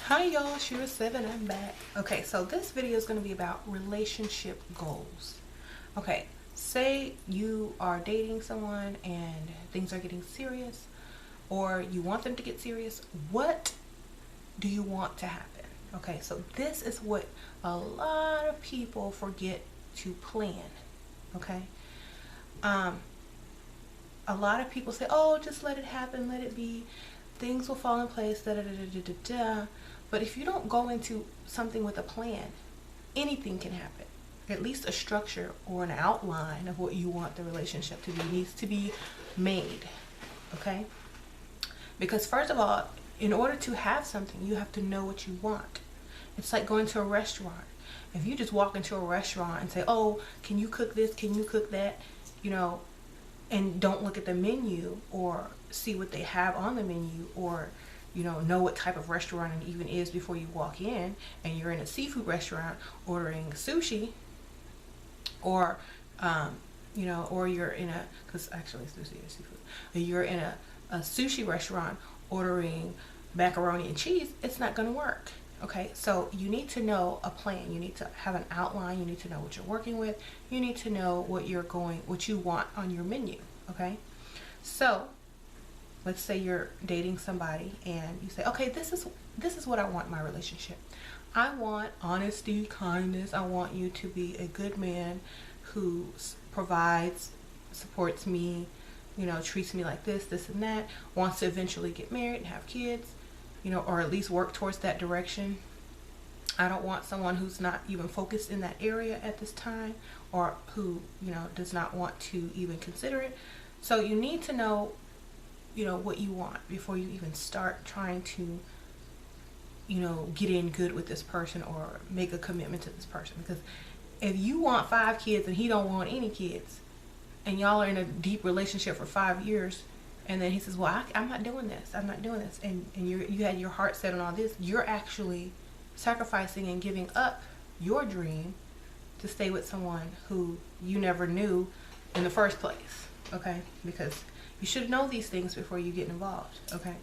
Hi y'all, Shira7, I'm back. Okay, so this video is going to be about relationship goals. Okay, say you are dating someone and things are getting serious, or you want them to get serious. What do you want to happen? Okay, so this is what a lot of people forget to plan. Okay, a lot of people say, oh, just let it happen, let it be, things will fall in place, da da da da da da. But if you don't go into something with a plan, anything can happen. At least a structure or an outline of what you want the relationship to be needs to be made. Okay, because first of all, in order to have something, you have to know what you want. It's like going to a restaurant. If you just walk into a restaurant and say, oh, can you cook this, can you cook that, you know, and don't look at the menu or see what they have on the menu, or know what type of restaurant it even is before you walk in, and you're in a seafood restaurant ordering sushi, or or you're in a, because actually sushi is seafood, you're in a sushi restaurant ordering macaroni and cheese, it's not going to work. Okay, so you need to know a plan. You need to have an outline. You need to know what you're working with. You need to know what you want on your menu. Okay, so let's say you're dating somebody and you say, okay, this is what I want in my relationship. I want honesty, kindness. I want you to be a good man who provides, supports me, treats me like this and that, wants to eventually get married and have kids, or at least work towards that direction. I don't want someone who's not even focused in that area at this time, or who, does not want to even consider it. So you need to know, what you want before you even start trying to, get in good with this person or make a commitment to this person. Because if you want 5 kids and he don't want any kids, and y'all are in a deep relationship for 5 years, and then he says, well, I'm not doing this, and you had your heart set on all this, you're actually sacrificing and giving up your dream to stay with someone who you never knew in the first place. Okay, because you should know these things before you get involved. Okay,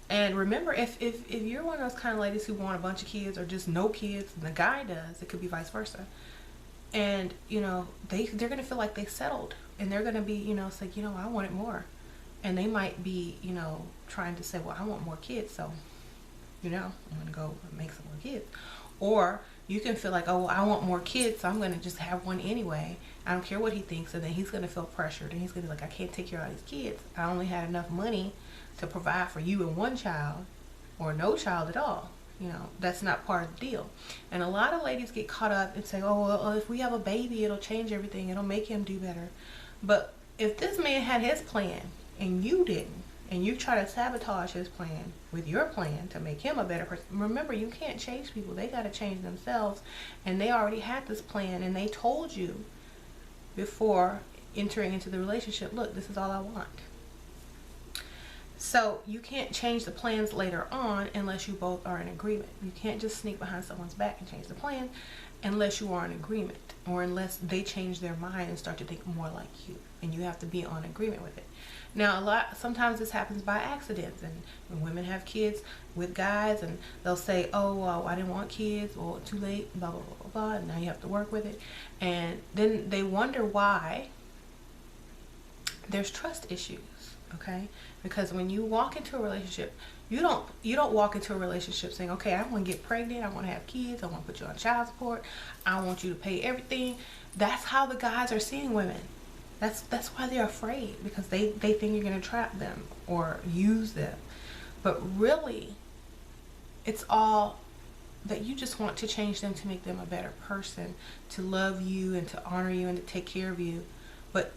and remember, if you're one of those kind of ladies who want a bunch of kids or just no kids, and the guy does, it could be vice versa, and they're gonna feel like they settled, and they're gonna be it's like, I wanted more, and they might be trying to say, well, I want more kids, so I'm gonna go make some more kids. Or you can feel like, oh, well, I want more kids, so I'm gonna just have one anyway, I don't care what he thinks. And then he's gonna feel pressured, and he's gonna be like, I can't take care of all these kids, I only had enough money to provide for you and one child, or no child at all. That's not part of the deal. And a lot of ladies get caught up and say, oh, well, if we have a baby, it'll change everything, it'll make him do better. But if this man had his plan and you didn't, and you try to sabotage his plan with your plan to make him a better person, remember, you can't change people. They got to change themselves, and they already had this plan, and they told you before entering into the relationship, look, this is all I want. So you can't change the plans later on unless you both are in agreement. You can't just sneak behind someone's back and change the plan unless you are in agreement, or unless they change their mind and start to think more like you, and you have to be on agreement with it. Now, sometimes this happens by accidents, and when women have kids with guys, and they'll say, oh, well, I didn't want kids, or too late, blah blah blah blah blah, and now you have to work with it, and then they wonder why there's trust issues. Okay, because when you walk into a relationship, you don't walk into a relationship saying, okay, I want to get pregnant, I want to have kids, I want to put you on child support, I want you to pay everything. That's how the guys are seeing women. That's why they're afraid, because they think you're going to trap them or use them. But really, it's all that you just want to change them to make them a better person, to love you and to honor you and to take care of you. But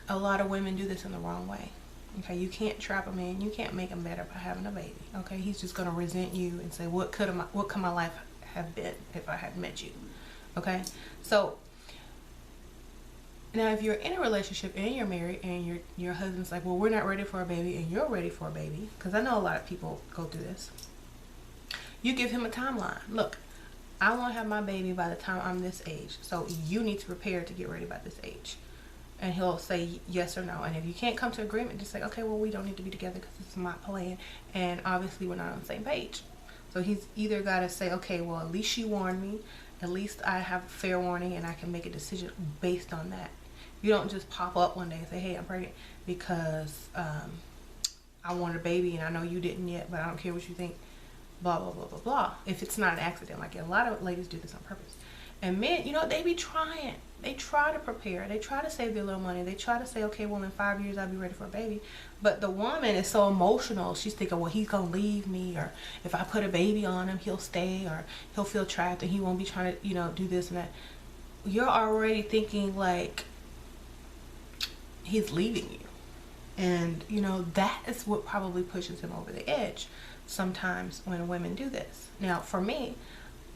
a lot of women do this in the wrong way. Okay, you can't trap a man, you can't make him better by having a baby. Okay, he's just gonna resent you and say, what could my life have been if I hadn't met you? Okay, so now if you're in a relationship and you're married and your husband's like, well, we're not ready for a baby, and you're ready for a baby, because I know a lot of people go through this, you give him a timeline. Look, I want to have my baby by the time I'm this age, so you need to prepare to get ready by this age. and he'll say yes or no. And if you can't come to agreement, just say, okay, well, we don't need to be together because this is my plan, and obviously we're not on the same page. So he's either got to say, okay, well, at least she warned me, at least I have fair warning, and I can make a decision based on that. You don't just pop up one day and say, hey, I'm pregnant because I wanted a baby and I know you didn't yet, but I don't care what you think, blah, blah, blah, blah, blah. If it's not an accident. Like, a lot of ladies do this on purpose. And men, you know, they be trying. They try to prepare. They try to save their little money. They try to say, okay, well, in 5 years, I'll be ready for a baby. But the woman is so emotional. She's thinking, well, he's going to leave me. Or if I put a baby on him, he'll stay. Or he'll feel trapped and he won't be trying to, you know, do this and that. You're already thinking, like, he's leaving you. And, you know, that is what probably pushes him over the edge sometimes when women do this. Now, for me,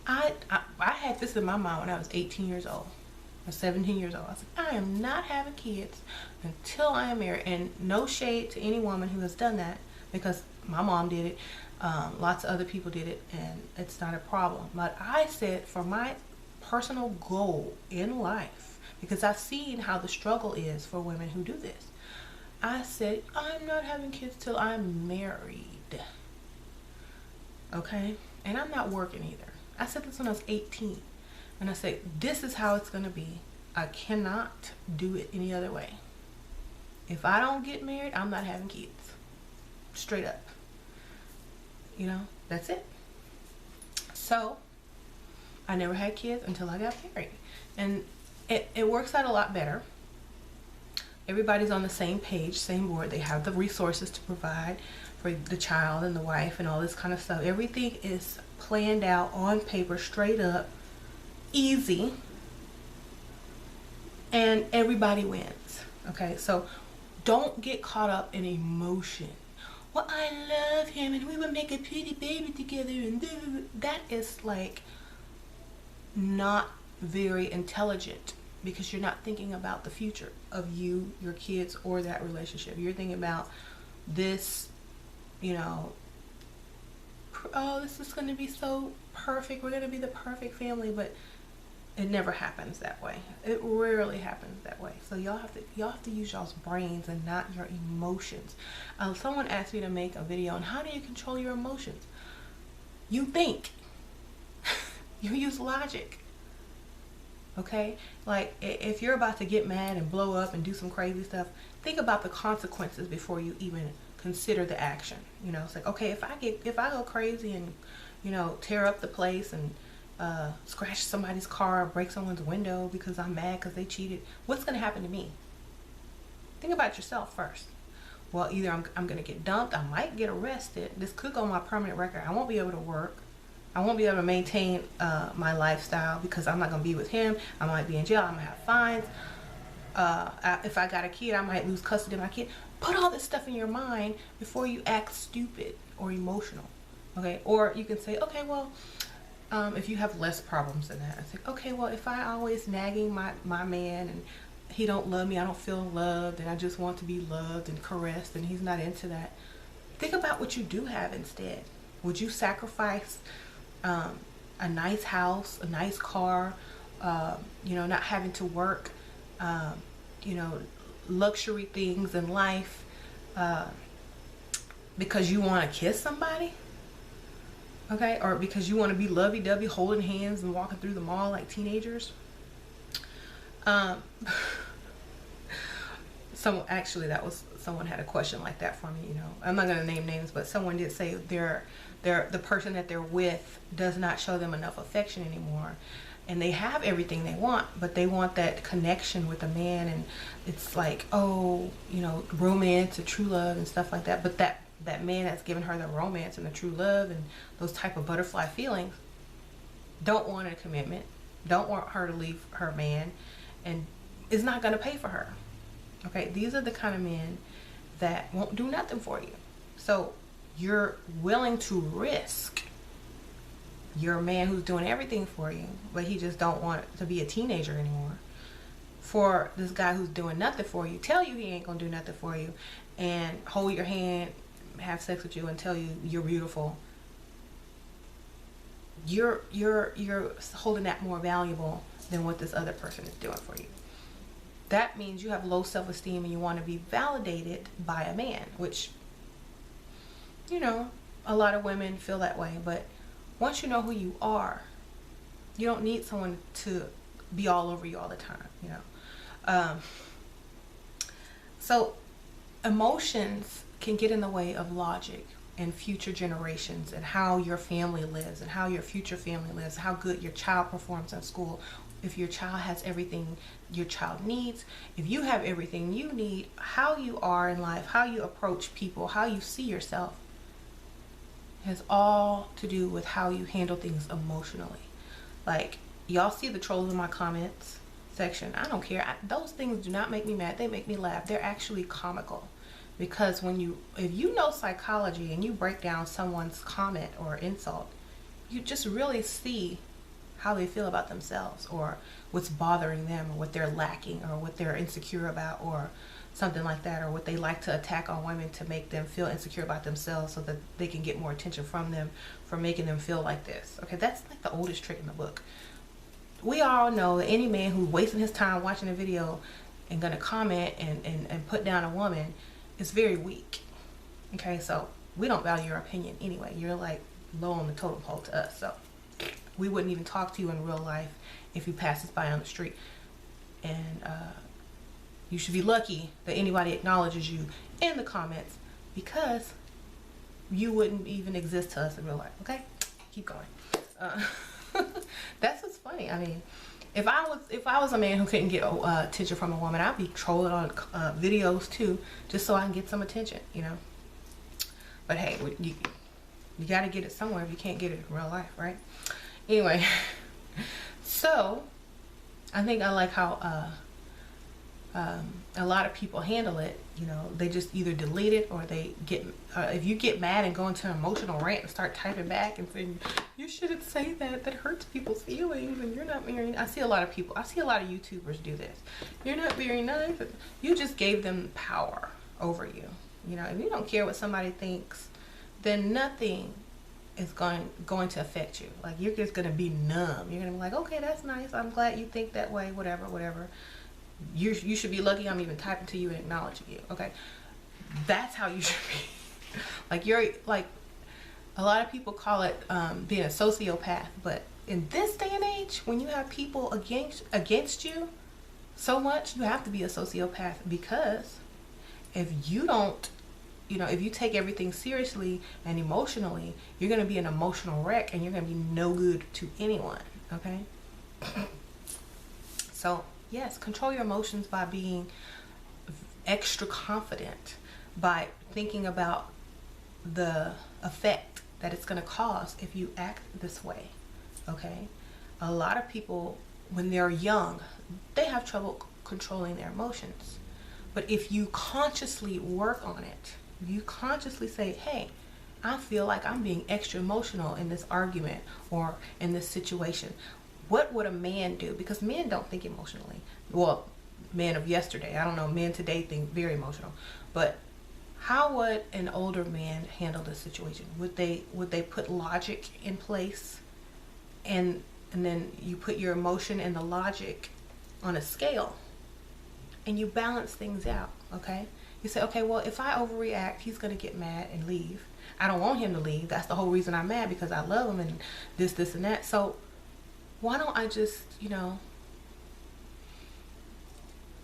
I had this in my mind when I was 18 years old or 17 years old. I was like, I am not having kids until I am married. And no shade to any woman who has done that, because my mom did it. Lots of other people did it, and it's not a problem. But I said, for my personal goal in life, because I've seen how the struggle is for women who do this, I said, I'm not having kids till I'm married. Okay? And I'm not working either. I said this when I was 18. And I said, this is how it's going to be. I cannot do it any other way. If I don't get married, I'm not having kids. Straight up. You know, that's it. So, I never had kids until I got married. And it works out a lot better. Everybody's on the same page, same board. They have the resources to provide for the child and the wife and all this kind of stuff. Everything is planned out on paper, straight up, easy, and everybody wins. Okay, so don't get caught up in emotion. Well, I love him and we would make a pretty baby together, and that is like not very intelligent, because you're not thinking about the future of you, your kids, or that relationship. You're thinking about this, you know, oh, this is going to be so perfect. We're going to be the perfect family, but it never happens that way. It rarely happens that way. So y'all have to use y'all's brains and not your emotions. Someone asked me to make a video on how do you control your emotions. You think. You use logic. Okay, like if you're about to get mad and blow up and do some crazy stuff, think about the consequences before you even consider the action. You know, it's like, okay, if I go crazy and, you know, tear up the place and scratch somebody's car, break someone's window because I'm mad because they cheated, what's going to happen to me? Think about yourself first. Well, either I'm going to get dumped, I might get arrested, this could go on my permanent record, I won't be able to work, I won't be able to maintain my lifestyle because I'm not going to be with him. I might be in jail. I'm going to have fines. If I got a kid, I might lose custody of my kid. Put all this stuff in your mind before you act stupid or emotional. Okay? Or you can say, okay, well, if you have less problems than that, it's like, okay, well, if I always nagging my man and he don't love me, I don't feel loved, and I just want to be loved and caressed, and he's not into that. Think about what you do have instead. Would you sacrifice a nice house, a nice car, you know, not having to work, you know, luxury things in life, because you want to kiss somebody? Okay, or because you want to be lovey-dovey, holding hands and walking through the mall like teenagers? Someone had a question like that for me. You know, I'm not going to name names, but someone did say the person that they're with does not show them enough affection anymore, and they have everything they want, but they want that connection with a man, and it's like, oh, you know, romance and true love and stuff like that. But that man that's given her the romance and the true love and those type of butterfly feelings don't want a commitment, don't want her to leave her man, and is not going to pay for her. Okay, these are the kind of men that won't do nothing for you. So you're willing to risk your man who's doing everything for you, but he just don't want to be a teenager anymore, for this guy who's doing nothing for you, tell you he ain't gonna do nothing for you, and hold your hand, have sex with you, and tell you you're beautiful. You're holding that more valuable than what this other person is doing for you. that means you have low self-esteem and you want to be validated by a man, which, you know, a lot of women feel that way. But once you know who you are, you don't need someone to be all over you all the time, you know. So emotions can get in the way of logic and future generations and how your family lives and how your future family lives, how good your child performs in school. If your child has everything your child needs, if you have everything you need, how you are in life, how you approach people, how you see yourself has all to do with how you handle things emotionally. Like, y'all see the trolls in my comments section. I don't care. Those things do not make me mad. They make me laugh. They're actually comical. Because if you know psychology and you break down someone's comment or insult, you just really see how they feel about themselves, or what's bothering them, or what they're lacking, or what they're insecure about, or something like that, or what they like to attack on women to make them feel insecure about themselves so that they can get more attention from them for making them feel like this. Okay, that's like the oldest trick in the book. We all know that any man who's wasting his time watching a video and gonna comment and put down a woman is very weak. Okay, so we don't value your opinion anyway. You're like low on the totem pole to us, so we wouldn't even talk to you in real life if you pass us by on the street. And you should be lucky that anybody acknowledges you in the comments, because you wouldn't even exist to us in real life. Okay, keep going. That's what's funny. I mean, if I was a man who couldn't get attention from a woman, I'd be trolling on videos too, just so I can get some attention, you know. But hey, you got to get it somewhere if you can't get it in real life, right? Anyway, so I think I like how a lot of people handle it. You know, they just either delete it, or they get if you get mad and go into an emotional rant and start typing back and saying you shouldn't say that, that hurts people's feelings, and you're not very. I see a lot of YouTubers do this. You're not very nice. You just gave them power over you. You know, if you don't care what somebody thinks, then nothing is going to affect you. Like, you're just gonna be numb. You're gonna be like, okay, that's nice, I'm glad you think that way, whatever. You should be lucky I'm even typing to you and acknowledging you. Okay, that's how you should be. Like, you're like, a lot of people call it being a sociopath, but in this day and age, when you have people against you so much, you have to be a sociopath, because if you don't, you know, if you take everything seriously and emotionally, you're going to be an emotional wreck, and you're going to be no good to anyone. Okay, so yes, control your emotions by being extra confident, by thinking about the effect that it's going to cause if you act this way. Okay, a lot of people, when they're young, they have trouble controlling their emotions. But if you consciously work on it, you consciously say, hey, I feel like I'm being extra emotional in this argument or in this situation. What would a man do? Because men don't think emotionally. Well, men of yesterday, I don't know, men today think very emotional. But how would an older man handle this situation? Would they put logic in place, and then you put your emotion and the logic on a scale, and you balance things out, okay? You say, okay, well, if I overreact, he's gonna get mad and leave. I don't want him to leave. That's the whole reason I'm mad, because I love him and this and that. So why don't I just, you know,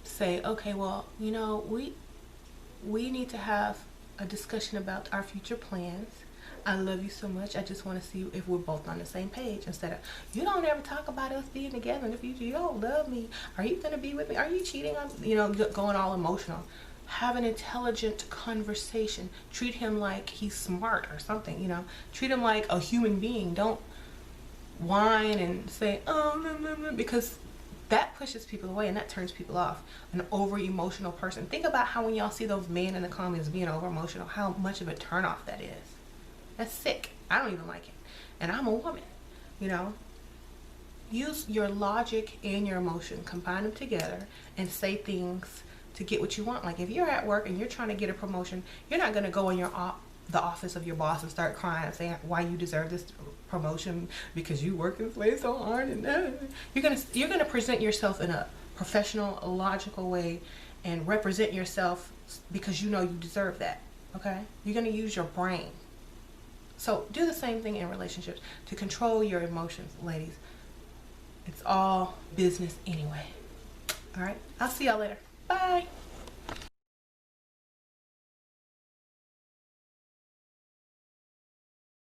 say, okay, well, you know, we need to have a discussion about our future plans. I love you so much. I just want to see if we're both on the same page, instead of, you don't ever talk about us being together in the future. You don't love me. Are you going to be with me? Are you cheating on me? You know, going all emotional. Have an intelligent conversation. Treat him like he's smart or something, you know. Treat him like a human being. Don't whine and say, oh, no, because that pushes people away and that turns people off. An over emotional person. Think about how when y'all see those men in the comments being over emotional, how much of a turn off that is. That's sick. I don't even like it. And I'm a woman, you know. Use your logic and your emotion, combine them together, and say things to get what you want. Like, if you're at work and you're trying to get a promotion, you're not going to go in the office of your boss and start crying and saying why you deserve this promotion because you work and play so hard, and you're gonna present yourself in a professional, logical way and represent yourself because you know you deserve that. Okay? You're going to use your brain. So do the same thing in relationships to control your emotions, ladies. It's all business anyway. All right? I'll see y'all later. Bye.